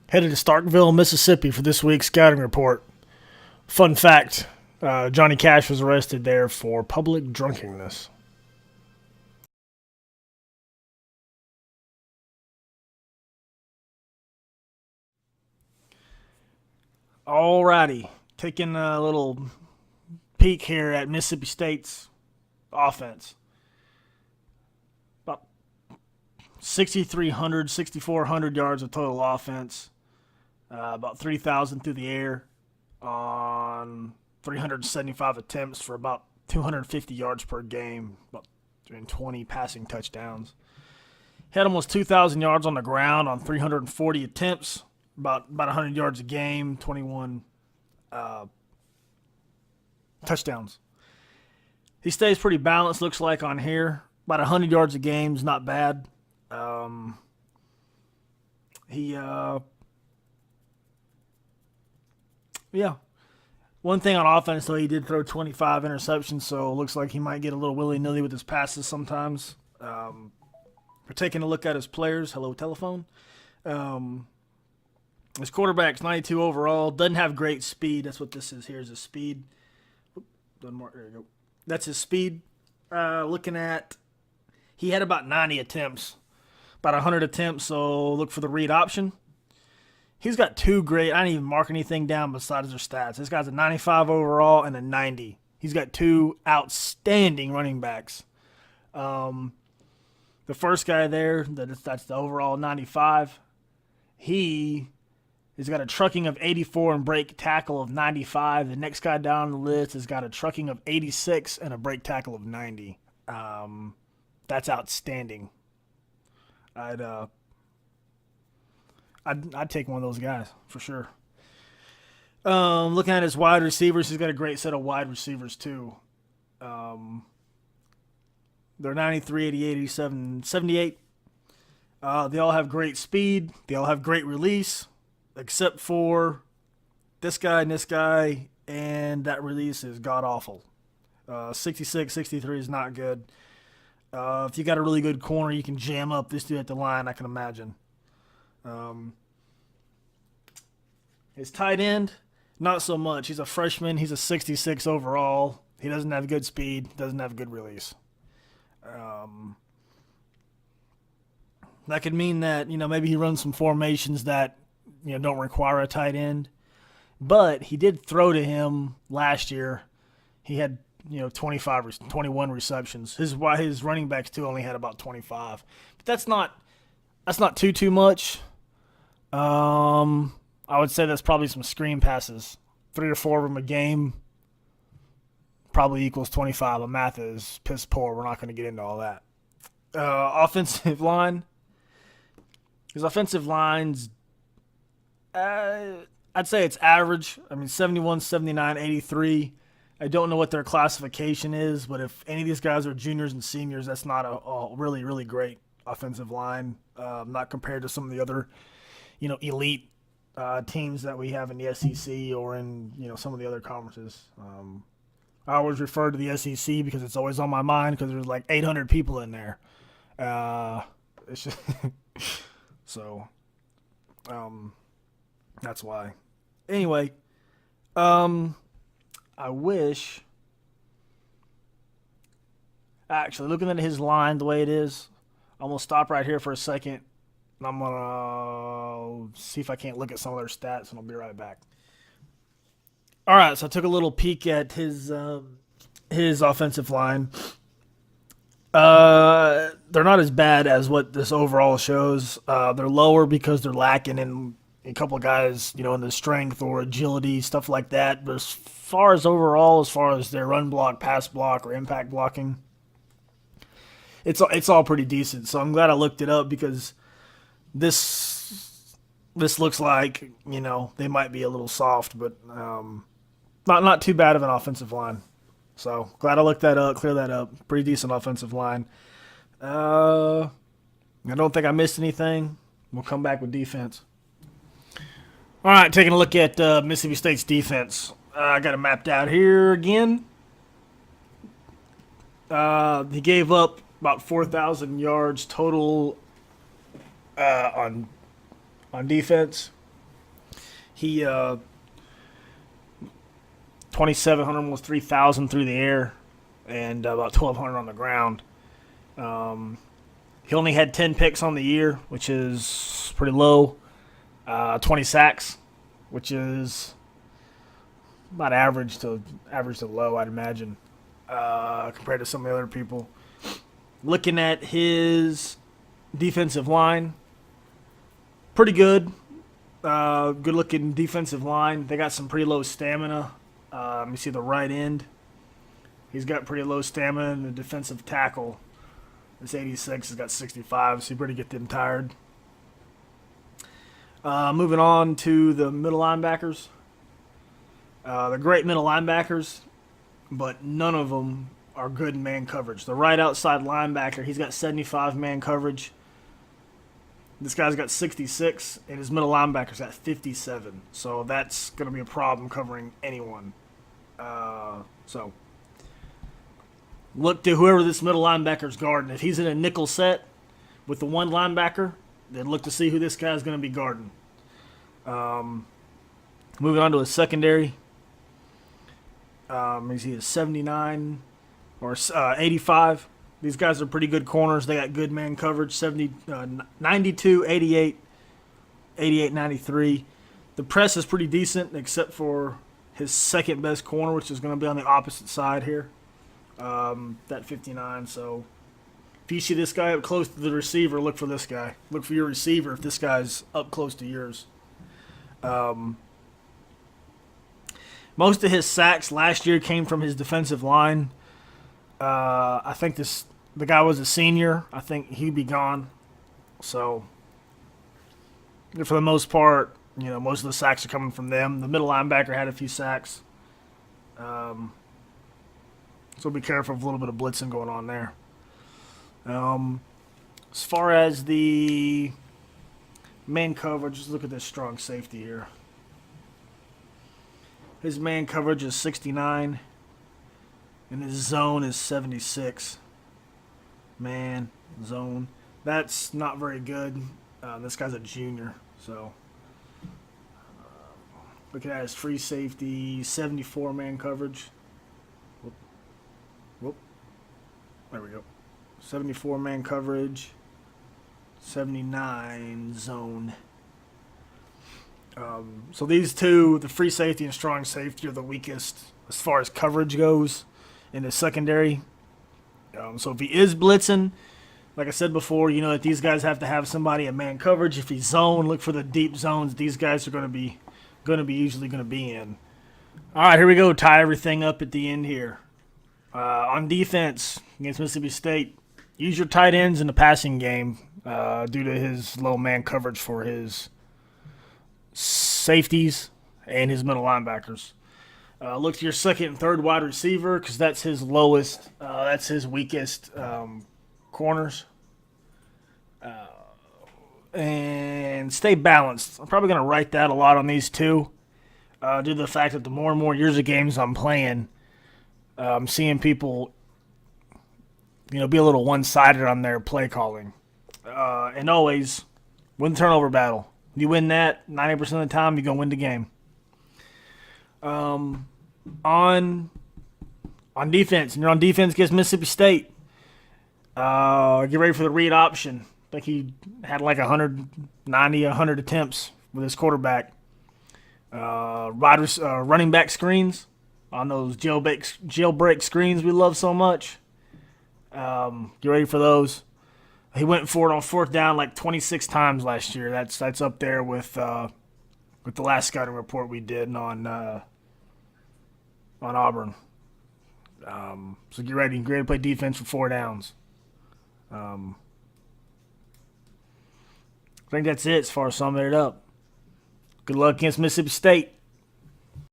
Headed to Starkville, Mississippi for this week's scouting report. Fun fact, Johnny Cash was arrested there for public drunkenness. Alrighty, taking a little peek here at Mississippi State's offense. About 6,300, 6,400 yards of total offense. About 3,000 through the air on 375 attempts for about 250 yards per game, about 20 passing touchdowns. Had almost 2,000 yards on the ground on 340 attempts, about 100 yards a game, 21 touchdowns. He stays pretty balanced, looks like, on here. About 100 yards a game is not bad. Yeah. One thing on offense, though, he did throw 25 interceptions, so it looks like he might get a little willy-nilly with his passes sometimes. We're taking a look at his players. Hello, telephone. His quarterback's 92 overall. Doesn't have great speed. That's what this is here, is his speed. There you go. That's his speed. Looking at, he had about 90 attempts, about 100 attempts, so look for the read option. He's got two great, I didn't even mark anything down besides their stats. This guy's a 95 overall and a 90. He's got two outstanding running backs. The first guy there, that's the overall 95. He's got a trucking of 84 and break tackle of 95. The next guy down the list has got a trucking of 86 and a break tackle of 90. That's outstanding. I'd take one of those guys for sure. Looking at his wide receivers, he's got a great set of wide receivers too. They're 93, 88, 87, 78. They all have great speed. They all have great release, except for this guy and this guy, and that release is god-awful. 66, 63 is not good. If you got a really good corner, you can jam up this dude at the line, I can imagine. His tight end, not so much. He's a freshman. He's a 66 overall. He doesn't have good speed. Doesn't have good release. That could mean that, maybe he runs some formations that, don't require a tight end. But he did throw to him last year. He had, 21 receptions. His running backs too only had about 25. But that's not too much. I would say that's probably some screen passes. 3 or 4 of them a game probably equals 25. The math is piss poor. We're not going to get into all that. Offensive line. His offensive line's, I'd say it's average. 71, 79, 83. I don't know what their classification is, but if any of these guys are juniors and seniors, that's not a really, really great offensive line. Not compared to some of the other, elite teams that we have in the SEC or in, some of the other conferences. I always refer to the SEC because it's always on my mind because there's like 800 people in there. It's just so, that's why. Anyway, I wish. Actually, looking at his line the way it is, I'm gonna stop right here for a second. And I'm gonna see if I can't look at some of their stats, and I'll be right back. All right, so I took a little peek at his offensive line. They're not as bad as what this overall shows. They're lower because they're lacking in a couple of guys, in the strength or agility, stuff like that. But as far as overall, as far as their run block, pass block, or impact blocking, it's all pretty decent. So I'm glad I looked it up because this looks like, they might be a little soft, but not too bad of an offensive line. So glad I looked that up, clear that up. Pretty decent offensive line. I don't think I missed anything. We'll come back with defense. All right, taking a look at Mississippi State's defense. I got it mapped out here again. He gave up about 4,000 yards total on defense. He 2,700, almost 3,000 through the air, and about 1,200 on the ground. He only had 10 picks on the year, which is pretty low. 20 sacks, which is about average to low, I'd imagine, compared to some of the other people. Looking at his defensive line, pretty good. Good-looking defensive line. They got some pretty low stamina. Let me see the right end. He's got pretty low stamina, and the defensive tackle, this 86, has got 65, so you better get them tired. Moving on to the middle linebackers. They're great middle linebackers, but none of them are good in man coverage. The right outside linebacker, he's got 75 man coverage. This guy's got 66, and his middle linebacker's got 57. So that's going to be a problem covering anyone. So look to whoever this middle linebacker's guarding. If he's in a nickel set with the one linebacker, then look to see who this guy's going to be guarding. Moving on to a secondary. He is 79 or 85. These guys are pretty good corners. They got good man coverage, 92, 88, 88, 93. The press is pretty decent, except for his second best corner, which is going to be on the opposite side here, that 59. So if you see this guy up close to the receiver, look for this guy. Look for your receiver if this guy's up close to yours. Most of his sacks last year came from his defensive line. I think the guy was a senior. I think he'd be gone. So, for the most part, most of the sacks are coming from them. The middle linebacker had a few sacks. So be careful of a little bit of blitzing going on there. As far as the man coverage, just look at this strong safety here. His man coverage is 69, and his zone is 76. Man, zone. That's not very good. This guy's a junior, so. Looking at his free safety, 74 man coverage. Whoop. There we go. 74 man coverage, 79 zone. So these two, the free safety and strong safety, are the weakest as far as coverage goes in the secondary. So if he is blitzing, like I said before, that these guys have to have somebody in man coverage. If he's zone, look for the deep zones these guys are going to be in. All right, here we go. Tie everything up at the end here. On defense against Mississippi State, use your tight ends in the passing game due to his low man coverage for his safeties and his middle linebackers. Look to your second and third wide receiver because that's his lowest, that's his weakest corners. And stay balanced. I'm probably going to write that a lot on these two due to the fact that the more and more years of games I'm playing, I'm seeing people, be a little one-sided on their play calling. And always win the turnover battle. You win that 90% of the time, you're going to win the game. On defense, and you're on defense against Mississippi State, get ready for the read option. I think he had like 100 attempts with his quarterback. Running back screens on those jailbreak screens we love so much. Get ready for those. He went for it on fourth down like 26 times last year. That's up there with the last scouting report we did on Auburn. So get ready to play defense for 4 downs. I think that's it as far as summing it up. Good luck against Mississippi State.